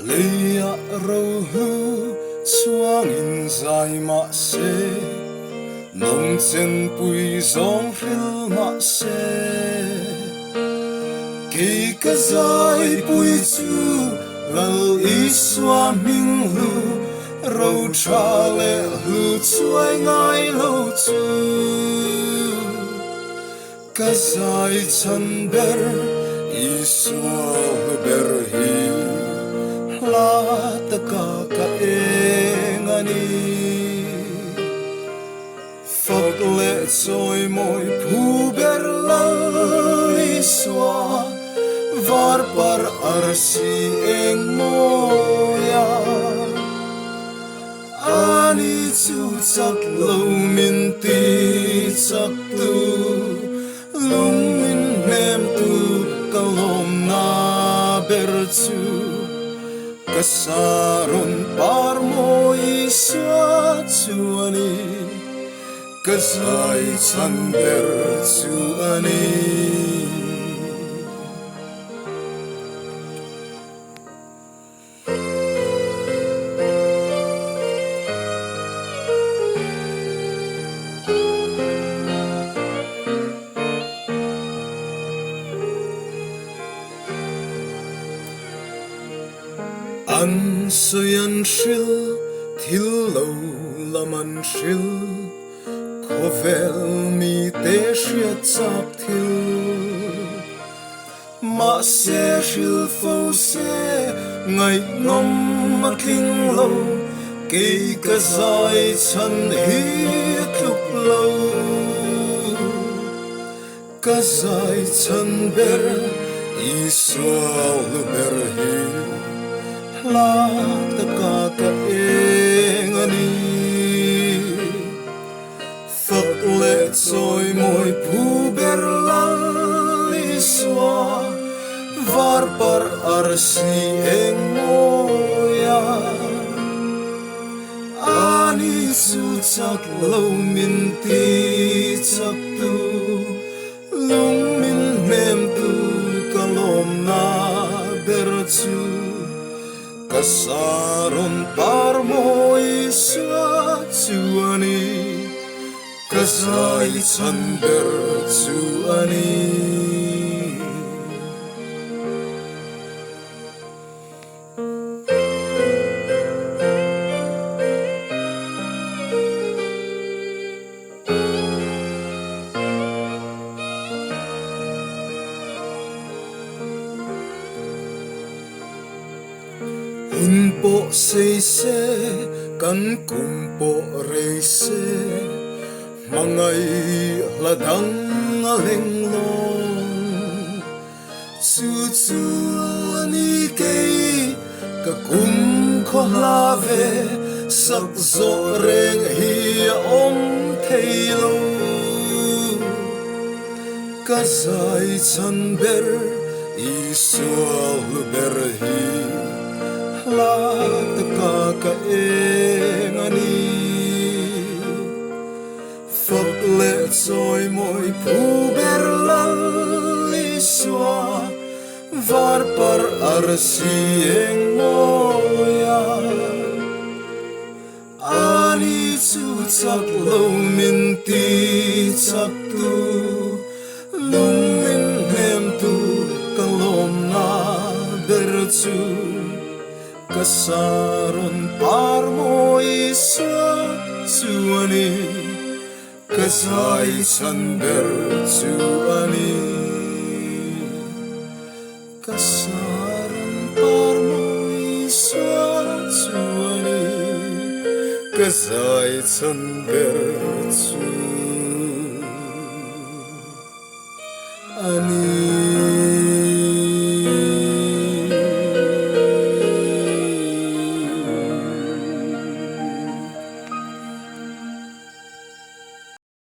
Leia râu hư chuang in dài mà se nông chân bùi giông ril mà se kỳ cái dài bùi chu lal ý xoa minh lu râu cha lệ lu chuai ngay lâu chu cái dài chân ber ý xoa ber hi la ta ka engani phật lệ trôi môi phu ber lali xoa var par arsi eng moya ani chu chak lo min ti chak tu lung min nem tu kalom na ber chu kasaron par moi sa chuani kasai chander chuani an suyan shil thil lo laman shil khovel mi te shia chap thil ma se shil fo se ngai ngom ma king lo ke ka zai chan hi thuk lo ka zai chan ber I swal ber hi la ta ka engani phật lệ trôi môi phu ber lali xoa var par arsi eng moya ani su chak lo min ti chak tu lung min nem tu kalom na ber chu kasaron par moi sa chuani kasai chander chuani un po se kan kum po re se mangai la dang a leng long chu chu ni ke ka kum kho la ve sak zo reng hi om thei lo ka sai chan ber I swal ber hi la ta ka engani phật lệ trôi môi phu ber lali xoa var par arsi eng moya ani chu chak lo min ti chak tu lung min hem tu kalom na ber chu kasaron par moi sa chuani kasai chander chuani kasaron par moi sa chuani kasai chander chuani